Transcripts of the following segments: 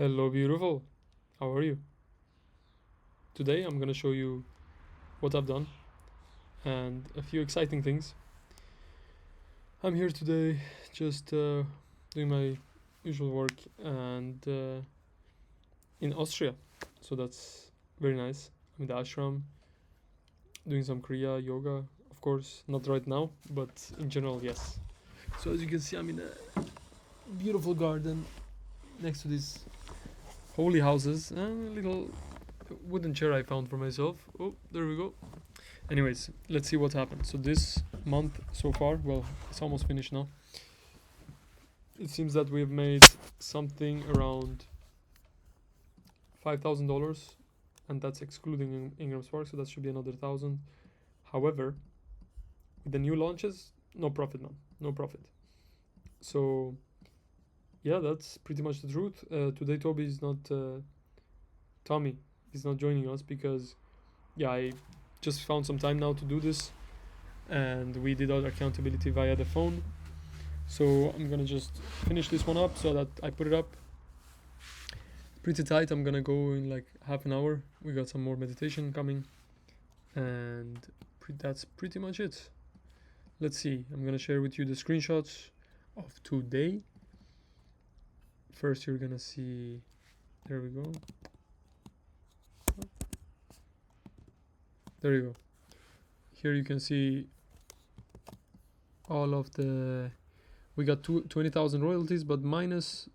Hello, beautiful. How are you? Today I'm gonna show you what I've done and a few exciting things. I'm here today just doing my usual work and in Austria, so that's very nice. I'm in the ashram doing some Kriya yoga, of course, not right now, but in general, yes. So as you can see, I'm in a beautiful garden next to these holy houses and a little wooden chair I found for myself. Oh, there we go. Anyways, let's see what happened. So this month so far, well, it's almost finished now. It seems that we've made something around $5,000, and that's excluding Ingram Spark, so that should be another 1,000. However, with the new launches, no profit, man, no profit. So yeah, that's pretty much the truth. Today Toby is not Tommy is not joining us because yeah, I just found some time now to do this, and we did our accountability via the phone. So I'm gonna just finish this one up so that I put it up pretty tight. I'm gonna go in like half an hour. We got some more meditation coming, and that's pretty much it. Let's see. I'm gonna share with you the screenshots of today. First, you're gonna see. There we go. There you go. Here you can see all of the. We got 20,000 royalties, but minus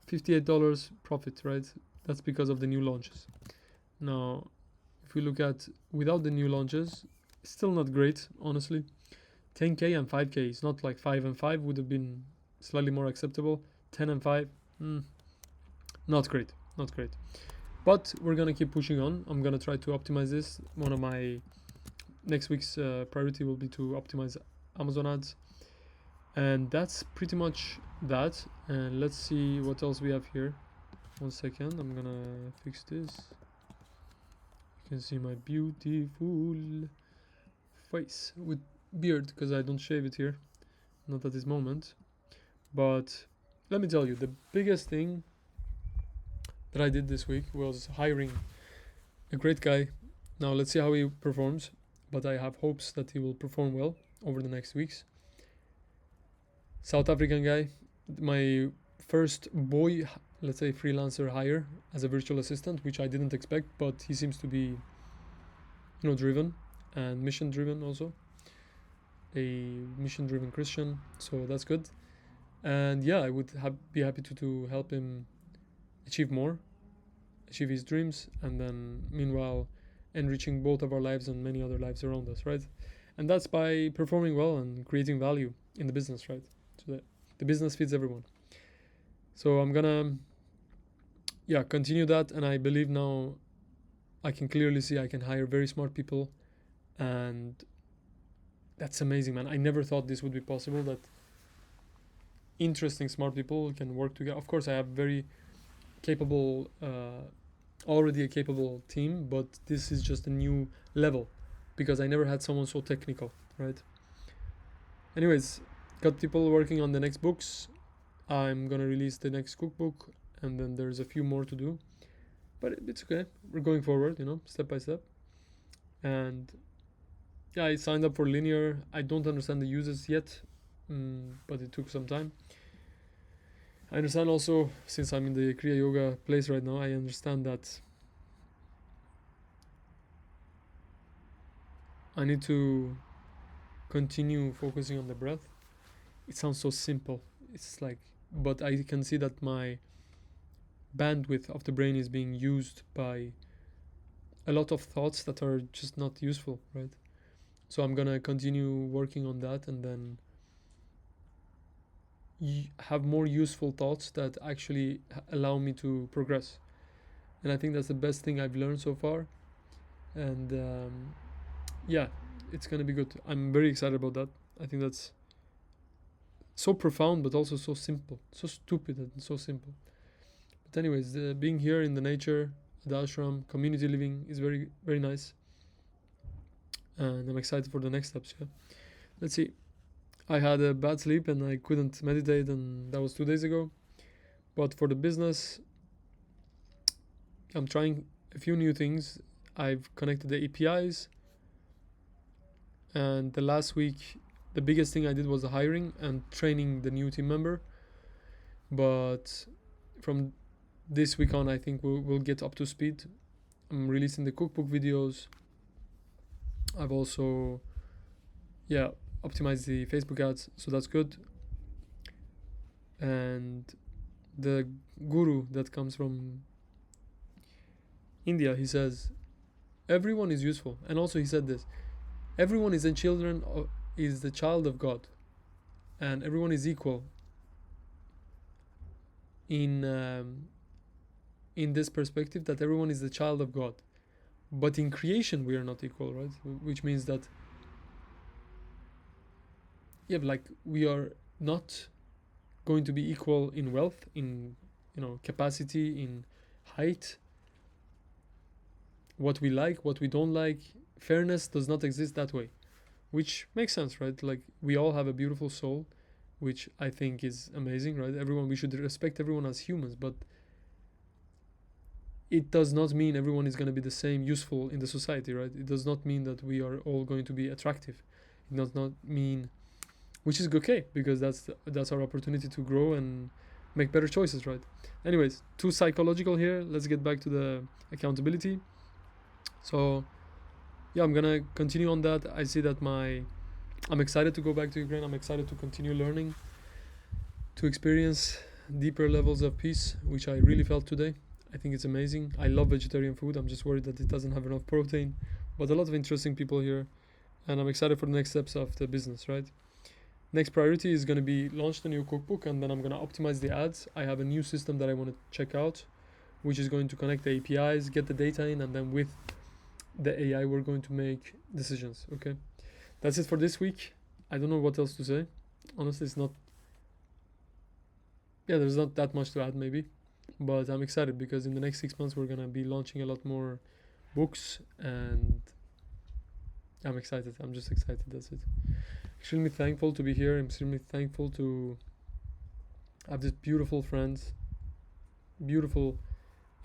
$58 profit, right? That's because of the new launches. Now, if we look at without the new launches, still not great, honestly. 10k and 5k, it's not like 5 and 5 would have been slightly more acceptable. 10 and 5, not great, not great. But we're gonna keep pushing on. I'm gonna try to optimize this. One of my next week's priority will be to optimize Amazon ads, and that's pretty much that. And let's see what else we have here. 1 second, I'm gonna fix this. You can see my beautiful face with beard because I don't shave it here, not at this moment. But let me tell you, the biggest thing that I did this week was hiring a great guy. Now let's see how he performs, but I have hopes that he will perform well over the next weeks. South African guy, my first boy, let's say freelancer hire as a virtual assistant, which I didn't expect, but he seems to be, driven and mission driven also. A mission driven Christian, so that's good. And yeah, I would be happy to help him achieve more, achieve his dreams, and then meanwhile enriching both of our lives and many other lives around us, right? And that's by performing well and creating value in the business, right? So that the business feeds everyone. So I'm gonna continue that, and I believe now I can clearly see I can hire very smart people, and that's amazing, man. I never thought this would be possible, that interesting smart people can work together. Of course I have very capable already a capable team, but this is just a new level because I never had someone so technical, right? Anyways, got people working on the next books. I'm gonna release the next cookbook, and then there's a few more to do, but it's okay. We're going forward, step by step. And yeah, I signed up for Linear. I don't understand the uses yet, but it took some time. I understand also, since I'm in the Kriya Yoga place right now, I understand that I need to continue focusing on the breath. It sounds so simple. It's like, but I can see that my bandwidth of the brain is being used by a lot of thoughts that are just not useful, right? So I'm gonna continue working on that, and then have more useful thoughts that actually allow me to progress. And I think that's the best thing I've learned so far. And yeah, it's gonna be good. I'm very excited about that. I think that's so profound, but also so simple, so stupid and so simple. But anyways, being here in the nature, the ashram, community living is very, very nice, and I'm excited for the next steps. Yeah, let's see. I had a bad sleep and I couldn't meditate, and that was 2 days ago. But for the business, I'm trying a few new things. I've connected the APIs, and the last week, the biggest thing I did was the hiring and training the new team member. But from this week on, I think we'll get up to speed. I'm releasing the cookbook videos. I've also, optimized the Facebook ads, so that's good. And the guru that comes from India, he says everyone is useful, and also he said this: everyone is is the child of God, and everyone is equal in this perspective, that everyone is the child of God. But in creation, we are not equal, right? Which means that we are not going to be equal in wealth, in capacity, in height, what we like, what we don't like. Fairness does not exist that way, which makes sense, right? Like, we all have a beautiful soul, which I think is amazing, right? We should respect everyone as humans, but it does not mean everyone is going to be the same useful in the society, right? It does not mean that we are all going to be attractive. It does not mean, which is okay, because that's our opportunity to grow and make better choices, right? Anyways, too psychological here. Let's get back to the accountability. So I'm gonna continue on that. I see that I'm excited to go back to Ukraine. I'm excited to continue learning, to experience deeper levels of peace, which I really felt today. I think it's amazing. I love vegetarian food. I'm just worried that it doesn't have enough protein, but a lot of interesting people here, and I'm excited for the next steps of the business, right? Next priority is going to be launch the new cookbook, and then I'm going to optimize the ads. I have a new system that I want to check out, which is going to connect the APIs, get the data in, and then with the AI, we're going to make decisions. Okay, that's it for this week. I don't know what else to say. Honestly, there's not that much to add maybe, but I'm excited because in the next 6 months we're going to be launching a lot more books, and I'm excited. I'm just excited. That's it. Extremely thankful to be here. I'm extremely thankful to have these beautiful friends, beautiful,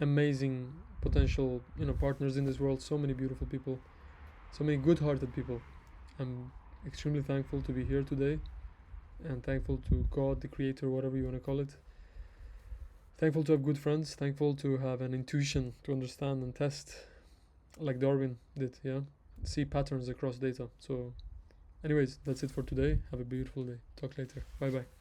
amazing potential partners in this world. So many beautiful people, so many good-hearted people. I'm extremely thankful to be here today, and thankful to God, the creator, whatever you want to call it. Thankful to have good friends, thankful to have an intuition to understand and test, like Darwin did, see patterns across data. So anyways, that's it for today. Have a beautiful day. Talk later. Bye bye.